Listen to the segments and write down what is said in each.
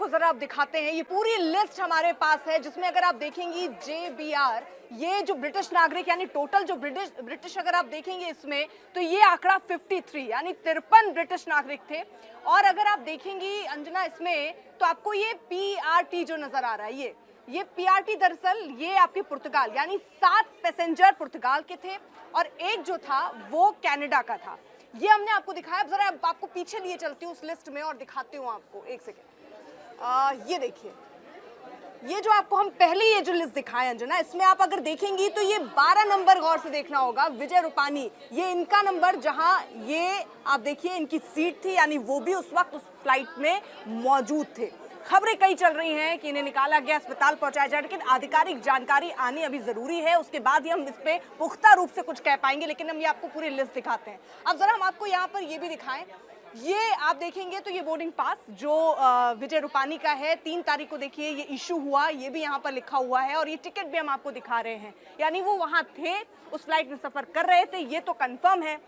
जरा आप दिखाते हैं। ये पूरी लिस्ट हमारे पास है जिसमें अगर आप देखेंगी JBR, ये जो ब्रिटिश नागरिक यानी टोटल जो ब्रिटिश अगर आप देखेंगे इसमें तो ये आंकड़ा 53 यानी 53 ब्रिटिश नागरिक थे। और अगर आप देखेंगी अंजना इसमें तो आपको ये PRT जो नजर आ रहा है, ये PRT दरअसल ये आपके पुर्तगाल यानी 7 पैसेंजर पुर्तगाल के थे और एक जो था वो कनाडा का था। ये हमने आपको दिखाया। जरा आपको पीछे लिए चलती हूँ उस लिस्ट में और दिखाती हूँ आपको, एक सेकेंड। ये देखिए, ये जो आपको हम पहले ये जो लिस्ट दिखाए अंजना, इसमें आप अगर देखेंगी तो ये 12 नंबर गौर से देखना होगा, विजय रूपानी, ये इनका नंबर जहां ये आप देखिए इनकी सीट थी यानी वो भी उस वक्त उस फ्लाइट में मौजूद थे। खबरें कई चल रही हैं कि इन्हें निकाला गया, अस्पताल पहुंचाया जाए, लेकिन आधिकारिक जानकारी आनी अभी जरूरी है, उसके बाद ही हम इस पे पुख्ता रूप से कुछ कह पाएंगे। लेकिन हम ये आपको पूरी लिस्ट दिखाते हैं। अब जरा हम आपको यहाँ पर ये भी दिखाएं, ये आप देखेंगे तो ये बोर्डिंग पास जो विजय रूपानी का है 3 तारीख को देखिए ये इशू हुआ, ये भी यहाँ पर लिखा हुआ है और ये टिकट भी हम आपको दिखा रहे हैं, यानी वो वहां थे, उस फ्लाइट में सफर कर रहे थे, ये तो कंफर्म है।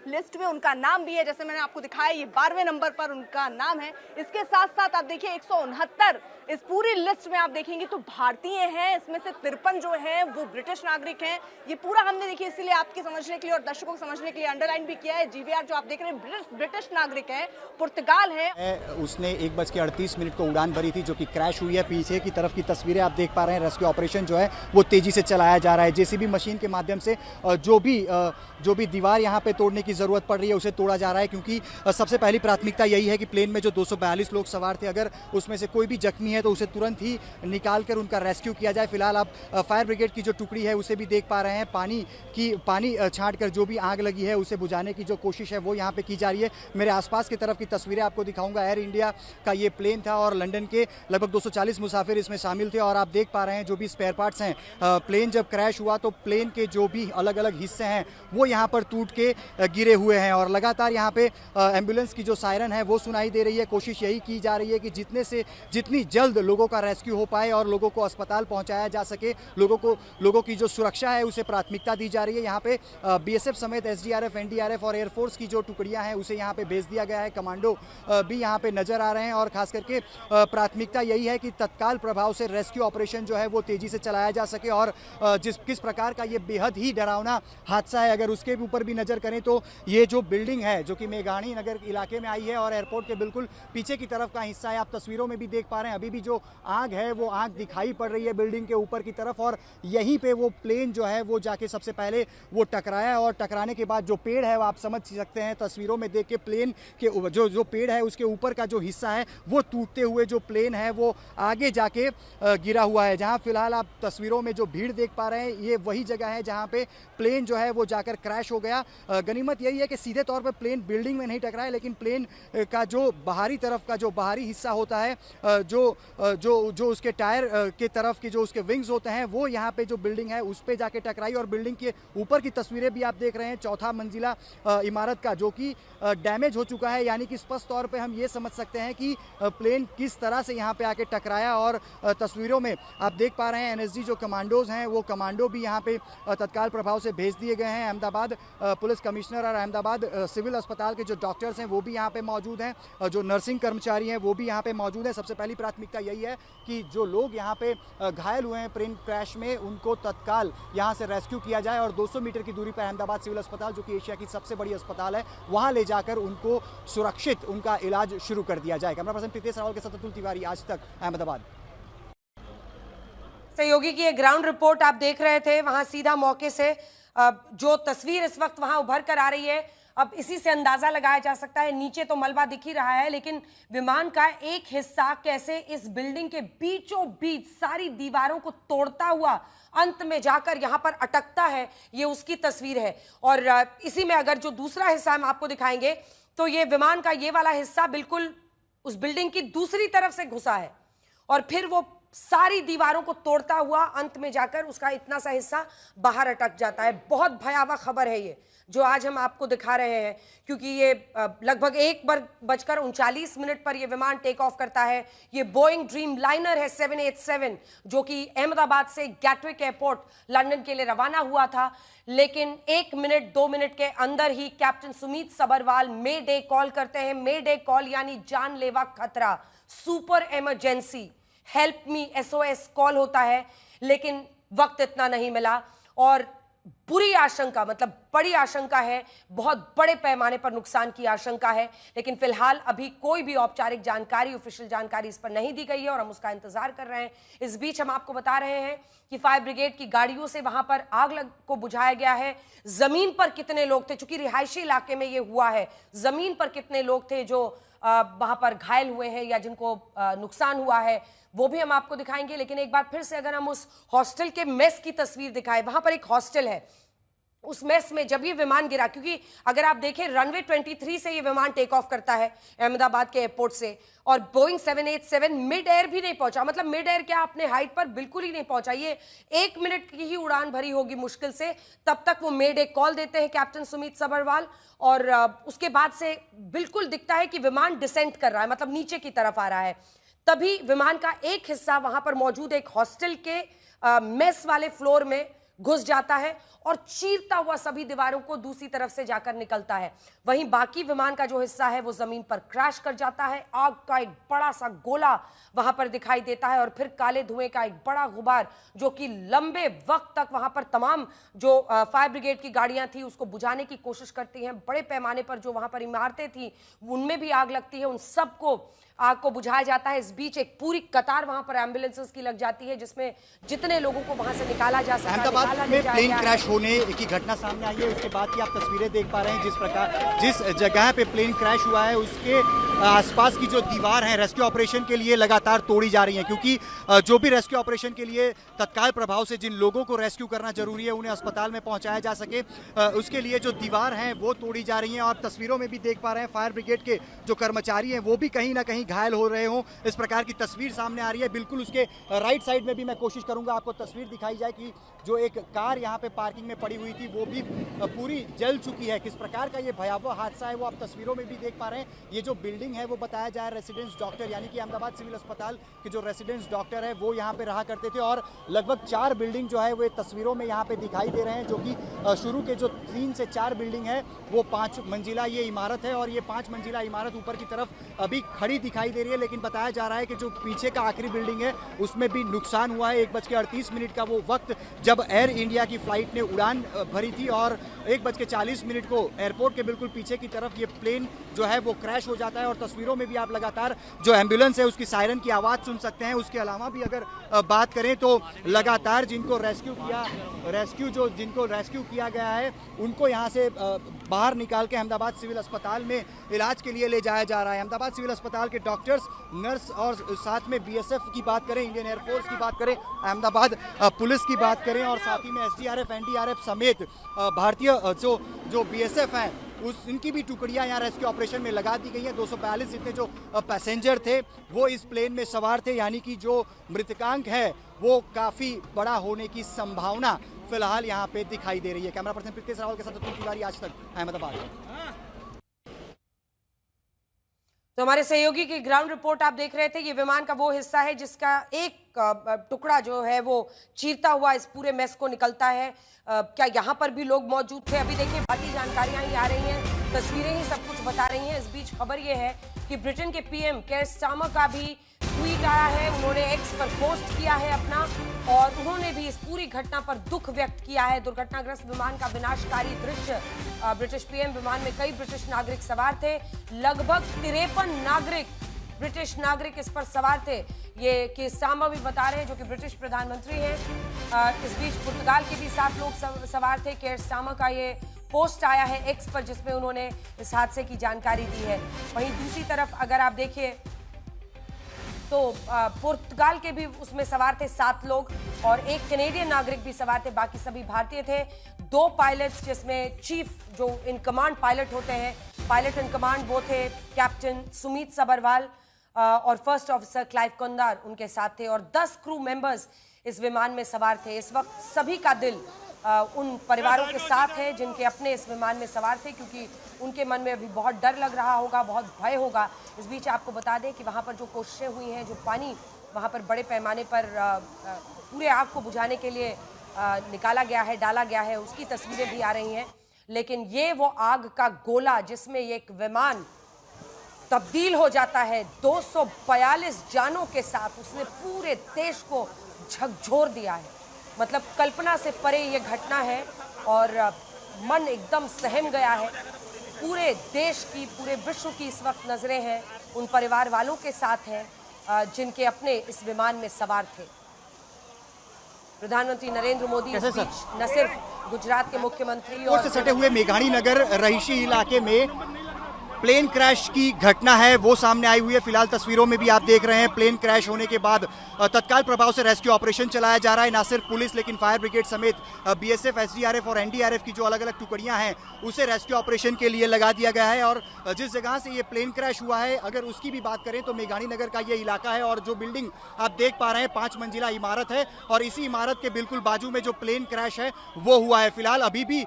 लिस्ट में उनका नाम भी है, जैसे मैंने आपको दिखाया ये 12वें नंबर पर उनका नाम है। इसके साथ साथ आप देखिए 169 इस पूरी लिस्ट में आप देखेंगे तो भारतीय हैं, इसमें से 53 जो हैं वो ब्रिटिश नागरिक हैं। ये पूरा हमने देखिए इसीलिए आपके समझने के लिए और दर्शकों को समझने के लिए अंडरलाइन भी किया है। JBR जो आप देख रहे हैं ब्रिटिश नागरिक है, पुर्तगाल है। उसने 1:38 को उड़ान भरी थी जो कि क्रैश हुई है। पीछे की तरफ की तस्वीरें आप देख पा रहे हैं। रेस्क्यू ऑपरेशन जो है वो तेजी से चलाया जा रहा है। JCB मशीन के माध्यम से जो भी दीवार यहाँ पे तोड़ने की जरूरत पड़ रही है उसे तोड़ा जा रहा है, क्योंकि सबसे पहली प्राथमिकता यही है कि प्लेन में जो 242 लोग सवार थे, अगर उसमें से कोई भी जख्मी है तो उसे तुरंत ही निकाल कर उनका रेस्क्यू किया जाए। फिलहाल आप फायर ब्रिगेड की जो टुकड़ी है उसे भी देख पा रहे हैं। पानी छांट कर जो भी आग लगी है उसे बुझाने की जो कोशिश है वो यहाँ पे की जा रही है। मेरे आसपास की तरफ की तस्वीरें आपको दिखाऊंगा। एयर इंडिया का ये प्लेन था और लंदन के लगभग 240 मुसाफिर इसमें शामिल थे और आप देख पा रहे हैं जो भी स्पेयर पार्ट्स हैं। प्लेन जब क्रैश हुआ तो प्लेन के जो भी अलग अलग हिस्से हैं वो यहाँ पर टूट के गिरे हुए हैं और लगातार यहाँ पे एम्बुलेंस की जो सायरन है वो सुनाई दे रही है। कोशिश यही की जा रही है कि जितनी जल्द लोगों का रेस्क्यू हो पाए और लोगों को अस्पताल पहुंचाया जा सके। लोगों की जो सुरक्षा है उसे प्राथमिकता दी जा रही है। यहाँ पे BSF समेत SDRF, NDRF और एयरफोर्स की जो टुकड़ियां हैं उसे यहाँ पे भेज दिया गया है। कमांडो भी यहाँ पे नजर आ रहे हैं और खास करके प्राथमिकता यही है कि तत्काल प्रभाव से रेस्क्यू ऑपरेशन जो है वो तेजी से चलाया जा सके। और किस प्रकार का ये बेहद ही डरावना हादसा है, अगर उसके ऊपर भी नजर करें तो ये जो बिल्डिंग है जो कि मेघाणी नगर इलाके में आई है और एयरपोर्ट के बिल्कुल पीछे की तरफ का हिस्सा है, आप तस्वीरों में भी देख पा रहे हैं। अभी भी जो आग है वो आग दिखाई पड़ रही है बिल्डिंग के ऊपर की तरफ और यहीं पे वो प्लेन जो है वो जाके सबसे पहले वो टकराया और टकराने के बाद जो पेड़ है वो आप समझ सकते हैं तस्वीरों में देख के, प्लेन के जो पेड़ है उसके ऊपर का जो हिस्सा है वो टूटते हुए जो प्लेन है वो आगे जाके गिरा हुआ है। जहां फिलहाल आप तस्वीरों में जो भीड़ देख पा रहे हैं ये वही जगह है जहां पे प्लेन जो है वो जाकर क्रैश हो गया। गनीमत यही है कि सीधे तौर पर प्लेन बिल्डिंग में नहीं टकराया, लेकिन प्लेन का जो बाहरी तरफ का जो बाहरी हिस्सा होता है, जो उसके टायर के तरफ के जो उसके विंग्स होते हैं वो यहाँ पे जो बिल्डिंग है उस पे जाके टकराई। और बिल्डिंग के ऊपर की तस्वीरें भी आप देख रहे हैं, चौथा मंजिला इमारत का जो कि डैमेज हो चुका है, यानी कि स्पष्ट तौर पे हम ये समझ सकते हैं कि प्लेन किस तरह से यहाँ पे आके टकराया। और तस्वीरों में आप देख पा रहे हैं NSG जो कमांडोज हैं वो कमांडो भी यहाँ पे तत्काल प्रभाव से भेज दिए गए हैं। अहमदाबाद पुलिस कमिश्नर और अहमदाबाद सिविल अस्पताल के जो डॉक्टर्स हैं वो भी यहाँ पे मौजूद हैं, जो नर्सिंग कर्मचारी हैं वो भी यहाँ पे मौजूद हैं। सबसे पहली प्राथमिकता यही है कि जो लोग यहाँ पे घायल हुए हैं प्लेन क्रैश में उनको तत्काल यहाँ से रेस्क्यू किया जाए और 200 मीटर की दूरी पर अहमदाबाद सिविल अस्पताल जो कि एशिया की सबसे बड़ी अस्पताल है वहाँ ले जाकर उनको सुरक्षित उनका इलाज शुरू कर दिया जाए। कैमरा पर्सन प्रीतेश रावल के साथ अतुल तिवारी, आज तक, अहमदाबाद। सहयोगी की ये ग्राउंड रिपोर्ट आप देख रहे थे, वहां सीधा मौके से जो तस्वीर इस वक्त वहां उभर कर आ रही है, अब इसी से अंदाजा लगाया जा सकता है। नीचे तो मलबा दिख ही रहा है, लेकिन विमान का एक हिस्सा कैसे इस बिल्डिंग के बीचों बीच सारी दीवारों को तोड़ता हुआ अंत में जाकर यहां पर अटकता है, ये उसकी तस्वीर है। और इसी में अगर जो दूसरा हिस्सा हम आपको दिखाएंगे तो ये विमान का ये वाला हिस्सा बिल्कुल उस बिल्डिंग की दूसरी तरफ से घुसा है और फिर वो सारी दीवारों को तोड़ता हुआ अंत में जाकर उसका इतना सा हिस्सा बाहर अटक जाता है। बहुत भयावह खबर है ये जो आज हम आपको दिखा रहे हैं, क्योंकि ये लगभग 1:39 पर ये विमान टेक ऑफ करता है। ये बोइंग ड्रीम लाइनर है 787 जो कि अहमदाबाद से गैटविक एयरपोर्ट लंदन के लिए रवाना हुआ था, लेकिन 1 मिनट 2 मिनट के अंदर ही कैप्टन सुमीत सबरवाल मे डे कॉल करते हैं। मे डे कॉल यानी जानलेवा खतरा। Super emergency help me SOS call होता है, लेकिन वक्त इतना नहीं मिला और बुरी आशंका, मतलब बड़ी आशंका है, बहुत बड़े पैमाने पर नुकसान की आशंका है। लेकिन फिलहाल अभी कोई भी औपचारिक जानकारी, ऑफिशियल जानकारी इस पर नहीं दी गई है और हम उसका इंतजार कर रहे हैं। इस बीच हम आपको बता रहे हैं कि फायर ब्रिगेड की गाड़ियों से वहां पर आग को बुझाया गया है। जमीन पर कितने लोग थे, चूंकि रिहायशी इलाके में यह हुआ है, जमीन पर कितने लोग थे जो वहां पर घायल हुए हैं या जिनको नुकसान हुआ है, वो भी हम आपको दिखाएंगे। लेकिन एक बार फिर से अगर हम उस हॉस्टल के मेस की तस्वीर दिखाएं, वहां पर एक हॉस्टल है, उस मेस में जब ये विमान गिरा, क्योंकि अगर आप देखें रनवे 23 से ये विमान टेक ऑफ करता है अहमदाबाद के एयरपोर्ट से, और बोइंग 787 मिड एयर भी नहीं पहुंचा, मतलब मिड एयर क्या, अपने हाइट पर बिल्कुल ही नहीं पहुंचा। ये 1 मिनट की ही उड़ान भरी होगी मुश्किल से, तब तक वो मेड एक कॉल देते हैं कैप्टन सुमित सबरवाल, और उसके बाद से बिल्कुल दिखता है कि विमान डिसेंट कर रहा है, मतलब नीचे की तरफ आ रहा है। तभी विमान का एक हिस्सा वहां पर मौजूद एक हॉस्टल के मेस वाले फ्लोर में घुस जाता है और चीरता हुआ सभी दीवारों को दूसरी तरफ से जाकर निकलता है। वहीं बाकी विमान का जो हिस्सा है वो जमीन पर क्रैश कर जाता है। आग का एक बड़ा सा गोला वहां पर दिखाई देता है और फिर काले धुएं का एक बड़ा गुबार जो कि लंबे वक्त तक वहां पर तमाम जो फायर ब्रिगेड की गाड़ियां थी उसको बुझाने की कोशिश करती हैं। बड़े पैमाने पर जो वहां पर इमारतें थी उनमें भी आग लगती है, उन सबको आग को बुझाया जाता है। इस बीच एक पूरी कतार वहां पर एम्बुलेंसेस की लग जाती है जिसमें जितने लोगों को वहां से निकाला जा सकता है। अहमदाबाद में प्लेन क्रैश होने की घटना सामने आई है, उसके बाद की आप तस्वीरें देख पा रहे हैं। जिस जगह पे प्लेन क्रैश हुआ है उसके आसपास की जो दीवार है रेस्क्यू ऑपरेशन के लिए लगातार तोड़ी जा रही है, क्योंकि जो भी रेस्क्यू ऑपरेशन के लिए तत्काल प्रभाव से जिन लोगों को रेस्क्यू करना जरूरी है उन्हें अस्पताल में पहुंचाया जा सके, उसके लिए जो दीवार है वो तोड़ी जा रही है। और तस्वीरों में भी देख पा रहे हैं फायर ब्रिगेड के जो कर्मचारी हैं वो भी कहीं ना कहीं घायल हो रहे हों, इस प्रकार की तस्वीर सामने आ रही है। बिल्कुल उसके राइट साइड में भी मैं कोशिश करूंगा आपको तस्वीर दिखाई जाए कि जो एक कार यहाँ पे पार्किंग में पड़ी हुई थी वो भी पूरी जल चुकी है। किस प्रकार का ये भयावह हादसा है वो आप तस्वीरों में भी देख पा रहे हैं। ये जो बिल्डिंग है वो बताया जाए रेसिडेंस डॉक्टर यानी कि अहमदाबाद सिविल अस्पताल के जो रेसिडेंस डॉक्टर है वो यहाँ पे रहा करते थे, और लगभग 4 बिल्डिंग जो है वो तस्वीरों में यहाँ पे दिखाई दे रहे हैं, जो कि शुरू के जो 3 से 4 बिल्डिंग है वो 5 मंजिला ये इमारत है, और ये 5 मंजिला इमारत ऊपर की तरफ अभी खड़ी दिखाई दे रही है। लेकिन बताया जा रहा है कि जो पीछे का आखिरी बिल्डिंग है उसमें भी नुकसान हुआ है। 1:38 का वो वक्त जब एयर इंडिया की फ्लाइट ने उड़ान भरी थी और 1:40 को एयरपोर्ट के बिल्कुल पीछे की तरफ ये प्लेन जो है वो क्रैश हो जाता है। और तस्वीरों में भी आप लगातार जो एम्बुलेंस है उसकी सायरन की आवाज़ सुन सकते हैं। उसके अलावा भी अगर बात करें तो लगातार जिनको रेस्क्यू किया गया है उनको यहाँ से बाहर निकाल के अहमदाबाद सिविल अस्पताल में इलाज के लिए ले जाया जा रहा है। अहमदाबाद सिविल अस्पताल के डॉक्टर्स, नर्स और साथ में BSF की बात करें, इंडियन एयरफोर्स की बात करें, अहमदाबाद पुलिस की बात करें और साथ ही में SDRF, NDRF समेत भारतीय जो BSF हैं इनकी भी टुकड़ियां यहाँ रेस्क्यू ऑपरेशन में लगा दी गई हैं। 242 जितने जो पैसेंजर थे वो इस प्लेन में सवार थे, यानी कि जो मृतकांक है वो काफ़ी बड़ा होने की संभावना फिलहाल यहाँ पे दिखाई दे रही है। कैमरा पर्सन प्रीतेश रावल के साथ अतुल तिवारी, आज तक, अहमदाबाद। तो हमारे सहयोगी की ग्राउंड रिपोर्ट आप देख रहे थे। ये विमान का वो हिस्सा है जिसका एक टुकड़ा जो है वो चीरता हुआ इस पूरे मेस को निकलता है। क्या यहाँ पर भी लोग मौजूद थे? अभी देखिए बाकी जानकारियां ही आ रही हैं, तस्वीरें ही सब कुछ बता रही हैं। इस बीच खबर ये है कि ब्रिटेन के PM केयर स्टार्मर का भी ट्वीट आया है। उन्होंने X पर पोस्ट किया है अपना, और उन्होंने भी इस पूरी घटना पर दुख व्यक्त किया है। दुर्घटनाग्रस्त विमान का विनाशकारी दृश्य, ब्रिटिश PM विमान में कई ब्रिटिश नागरिक सवार थे, लगभग 53 ब्रिटिश नागरिक इस पर सवार थे। ये कि स्टार्मर भी बता रहे हैं जो कि ब्रिटिश प्रधानमंत्री हैं। इस बीच पुर्तगाल के भी 7 लोग सवार थे। केयर स्टार्मर का ये पोस्ट आया है X पर जिसमें उन्होंने इस हादसे की जानकारी दी है। वहीं दूसरी तरफ अगर आप देखिए तो पुर्तगाल के भी उसमें सवार थे 7 लोग और एक कैनेडियन नागरिक भी सवार थे, बाकी सभी भारतीय थे। 2 पायलट्स जिसमें चीफ जो इन कमांड पायलट होते हैं, पायलट इन कमांड वो थे कैप्टन सुमित सबरवाल और फर्स्ट ऑफिसर क्लाइव कुंदार उनके साथ थे, और 10 क्रू मेंबर्स इस विमान में सवार थे। इस वक्त सभी का दिल उन परिवारों के साथ है जिनके अपने इस विमान में सवार थे, क्योंकि उनके मन में अभी बहुत डर लग रहा होगा, बहुत भय होगा। इस बीच आपको बता दें कि वहाँ पर जो कोशिशें हुई हैं, जो पानी वहाँ पर बड़े पैमाने पर पूरे आग को बुझाने के लिए निकाला गया है, डाला गया है, उसकी तस्वीरें भी आ रही हैं। लेकिन ये वो आग का गोला जिसमें ये एक विमान तब्दील हो जाता है 242 जानों के साथ। उसने पूरे देश को झकझोर दिया है, मतलब कल्पना से परे ये घटना है और मन एकदम सहम गया है। पूरे देश की, पूरे विश्व की इस वक्त नजरें हैं उन परिवार वालों के साथ हैं जिनके अपने इस विमान में सवार थे। प्रधानमंत्री नरेंद्र मोदी इस बीच न सिर्फ गुजरात के मुख्यमंत्री और से सटे हुए मेघाणी नगर रहीशी इलाके में प्लेन क्रैश की घटना है वो सामने आई हुई है। फिलहाल तस्वीरों में भी आप देख रहे हैं प्लेन क्रैश होने के बाद तत्काल प्रभाव से रेस्क्यू ऑपरेशन चलाया जा रहा है। ना सिर्फ पुलिस लेकिन फायर ब्रिगेड समेत बीएसएफ, एसडीआरएफ और एनडीआरएफ की जो अलग अलग टुकड़ियां हैं उसे रेस्क्यू ऑपरेशन के लिए लगा दिया गया है। और जिस जगह से ये प्लेन क्रैश हुआ है, अगर उसकी भी बात करें तो मेघाणी नगर का ये इलाका है और जो बिल्डिंग आप देख पा रहे हैं 5 मंजिला इमारत है और इसी इमारत के बिल्कुल बाजू में जो प्लेन क्रैश है वो हुआ है। फिलहाल अभी भी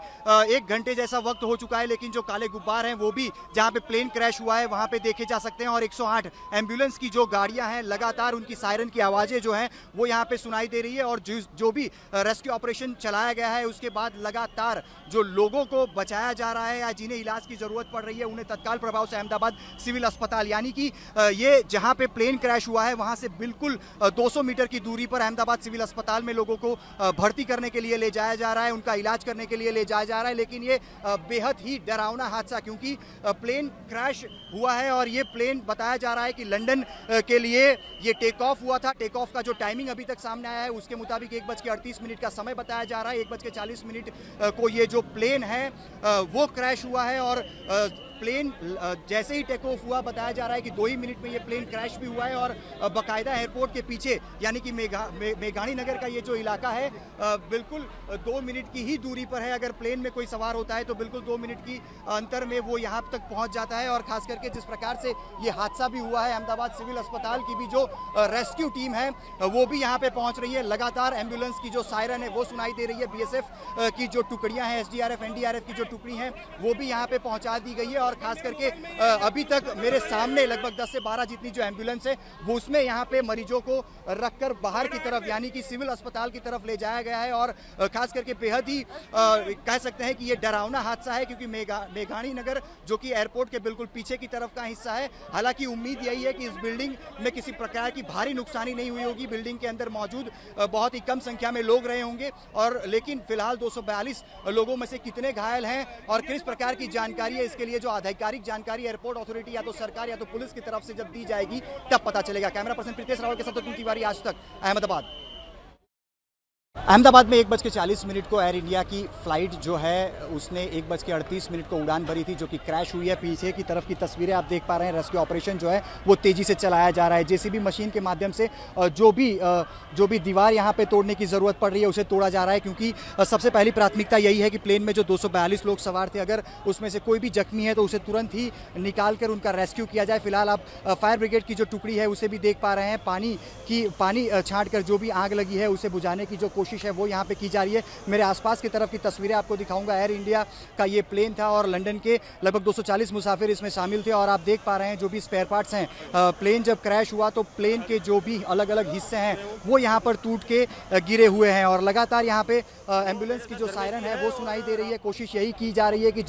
1 घंटे जैसा वक्त हो चुका है, लेकिन जो काले गुब्बार हैं वो भी जहाँ पे प्लेन क्रैश हुआ है वहां पे देखे जा सकते हैं। और 108 एम्बुलेंस की जो गाड़ियां हैं लगातार उनकी सायरन की आवाजें जो हैं वो यहां पे सुनाई दे रही है। और जो भी रेस्क्यू ऑपरेशन चलाया गया है उसके बाद लगातार जो लोगों को बचाया जा रहा है या जिन्हें इलाज की जरूरत पड़ रही है उन्हें तत्काल प्रभाव से अहमदाबाद सिविल अस्पताल, यानी कि ये जहां पे प्लेन क्रैश हुआ है वहां से बिल्कुल 200 मीटर की दूरी पर अहमदाबाद सिविल अस्पताल में लोगों को भर्ती करने के लिए ले जाया जा रहा है, उनका इलाज करने के लिए ले जाया जा रहा है। लेकिन ये बेहद ही डरावना हादसा, क्योंकि प्लेन क्रैश हुआ है और ये प्लेन बताया जा रहा है कि लंदन के लिए ये टेक ऑफ हुआ था। टेक ऑफ का जो टाइमिंग अभी तक सामने आया है उसके मुताबिक 1:38 का समय बताया जा रहा है। 1:40 को ये जो प्लेन है वो क्रैश हुआ है और प्लेन जैसे ही टेक ऑफ हुआ बताया जा रहा है कि 2 ही मिनट में ये प्लेन क्रैश भी हुआ है। और बाकायदा एयरपोर्ट के पीछे यानी कि मेघाणी नगर का ये जो इलाका है बिल्कुल 2 मिनट की ही दूरी पर है। अगर प्लेन में कोई सवार होता है तो बिल्कुल 2 मिनट की अंतर में वो यहाँ तक पहुँच जाता है। और खास करके जिस प्रकार से ये हादसा भी हुआ है, अहमदाबाद सिविल अस्पताल की भी जो रेस्क्यू टीम है वो भी यहाँ पे पहुँच रही है। लगातार एम्बुलेंस की जो सायरन है वो सुनाई दे रही है। बीएसएफ की जो टुकड़ियाँ हैं, एसडीआरएफ, एनडीआरएफ की जो टुकड़ी हैं वो भी यहाँ पे पहुँचा दी गई है। और खास करके अभी तक मेरे सामने लगभग 10 से 12 जितनी जो एम्बुलेंस है वो उसमें यहाँ पे मरीजों को रखकर बाहर की तरफ यानी कि सिविल अस्पताल की तरफ ले जाया गया है। और खास करके बेहद ही कह सकते हैं कि ये डरावना हादसा है, क्योंकि मेघाणी नगर जो कि एयरपोर्ट के बिल्कुल पीछे की तरफ का हिस्सा है। हालांकि उम्मीद यही है कि इस बिल्डिंग में किसी प्रकार की भारी नुकसानी नहीं हुई होगी। बिल्डिंग के अंदर मौजूद बहुत ही कम संख्या में लोग रहे होंगे और लेकिन फिलहाल 242 लोगों में से कितने घायल हैं और किस प्रकार की जानकारी है, इसके लिए जो आधिकारिक जानकारी एयरपोर्ट अथॉरिटी या तो सरकार या तो पुलिस की तरफ से जब दी जाएगी तब पता चलेगा। कैमरा पर्सन प्रीतेश रावल के साथ तुम तिवारी, आज तक, अहमदाबाद। अहमदाबाद में 1:40 को एयर इंडिया की फ्लाइट जो है उसने 1:38 को उड़ान भरी थी जो कि क्रैश हुई है। पीछे की तरफ की तस्वीरें आप देख पा रहे हैं। रेस्क्यू ऑपरेशन जो है वो तेजी से चलाया जा रहा है। जेसीबी मशीन के माध्यम से जो भी दीवार यहाँ पे तोड़ने की ज़रूरत पड़ रही है उसे तोड़ा जा रहा है, क्योंकि सबसे पहली प्राथमिकता यही है कि प्लेन में जो 242 लोग सवार थे अगर उसमें से कोई भी जख्मी है तो उसे तुरंत ही निकाल कर उनका रेस्क्यू किया जाए। फिलहाल आप फायर ब्रिगेड की जो टुकड़ी है उसे भी देख पा रहे हैं। पानी छाँट कर जो भी आग लगी है उसे बुझाने की जो कोशिश है वो यहाँ पे की जा रही है। मेरे आसपास की तरफ की तस्वीरें आपको दिखाऊंगा। एयर इंडिया का ये प्लेन था और लंदन के लगभग 240 मुसाफिर इसमें शामिल थे। और आप देख पा रहे हैं जो भी स्पेयर पार्ट्स हैं, प्लेन जब क्रैश हुआ तो प्लेन के जो भी अलग अलग हिस्से हैं वो यहाँ पर टूट के गिरे हुए हैं। और लगातार यहाँ पे एम्बुलेंस की जो सायरन है वो सुनाई दे रही है। कोशिश यही की जा रही है कि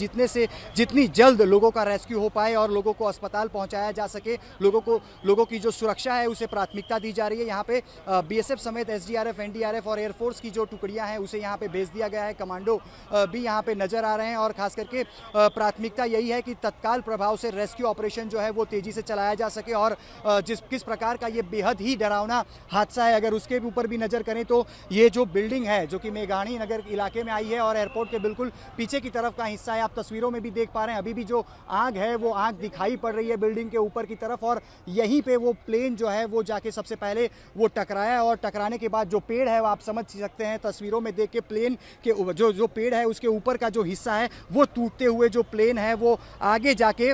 जितनी जल्द लोगों का रेस्क्यू हो पाए और लोगों को अस्पताल पहुँचाया जा सके। लोगों की जो सुरक्षा है उसे प्राथमिकता दी जा रही है। यहाँ पे बीएसएफ समेत एसडीआरएफ, एनडीआरएफ और एयरफोर्स की जो टुकड़ियां हैं उसे यहाँ पे भेज दिया गया है। कमांडो भी यहाँ पे नजर आ रहे हैं। और खास करके प्राथमिकता यही है कि तत्काल प्रभाव से रेस्क्यू ऑपरेशन जो है वो तेजी से चलाया जा सके। और किस प्रकार का ये बेहद ही डरावना हादसा है, अगर उसके ऊपर भी नजर करें तो ये जो बिल्डिंग है जो कि मेघाणी नगर इलाके में आई है और एयरपोर्ट के बिल्कुल पीछे की तरफ का हिस्सा है, आप तस्वीरों में भी देख पा रहे हैं। अभी भी जो आग है वो आग दिखाई पड़ रही है बिल्डिंग के ऊपर की तरफ। और यहीं पे वो प्लेन जो है वो जाके सबसे पहले वो टकराया और टकराने के बाद जो पेड़ है वो आप समझ सकते हैं तस्वीरों में देख के, प्लेन के जो पेड़ है उसके ऊपर का जो हिस्सा है वो टूटते हुए जो प्लेन है वो आगे जाके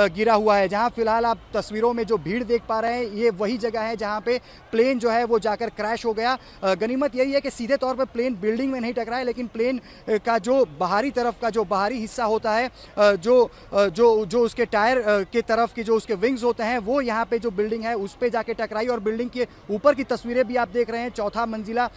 गिरा हुआ है। जहां फिलहाल आप तस्वीरों में जो भीड़ देख पा रहे हैं ये वही जगह है जहां पे प्लेन जो है वो जाकर क्रैश हो गया। गनीमत यही है कि सीधे तौर पर प्लेन बिल्डिंग में नहीं टकराया, लेकिन प्लेन का जो बाहरी तरफ का जो बाहरी हिस्सा होता है, जो उसके टायर के तरफ के जो उसके विंग्स होते हैं वो यहाँ पे जो बिल्डिंग है उस पे जाके टकराई। और बिल्डिंग के ऊपर की तस्वीरें भी आप देख रहे हैं। 4था मंजिला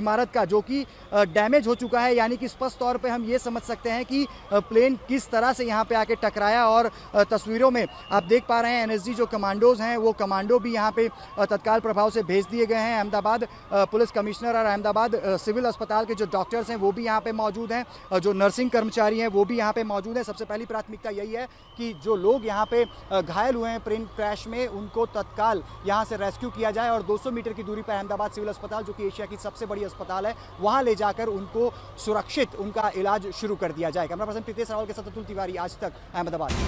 इमारत का, जो कि डैमेज हो चुका है। यानी कि स्पष्ट तौर पे हम ये समझ सकते हैं कि प्लेन किस तरह से यहाँ पे आके टकराया। और तस्वीरों में आप देख पा रहे हैं एनएसजी जो कमांडोज हैं, वो कमांडो भी यहाँ पे तत्काल प्रभाव से भेज दिए गए हैं। अहमदाबाद पुलिस कमिश्नर और अहमदाबाद सिविल अस्पताल के जो डॉक्टर्स हैं वो भी यहाँ पे मौजूद हैं, जो नर्सिंग कर्मचारी हैं वो भी यहाँ पे मौजूद हैं। सबसे पहली प्राथमिकता यही है कि जो लोग यहाँ पे घायल हुए हैं प्लेन क्रैश में, उनको तत्काल यहाँ से रेस्क्यू किया जाए और 200 मीटर की दूरी पर अहमदाबाद सिविल अस्पताल, जो कि एशिया की सबसे बड़ी अस्पताल है, वहाँ ले जाकर उनको सुरक्षित उनका इलाज शुरू कर दिया जाए। कैमरा पर्सन प्रीतेश रावल के साथ अतुल तिवारी, आज तक, अहमदाबाद।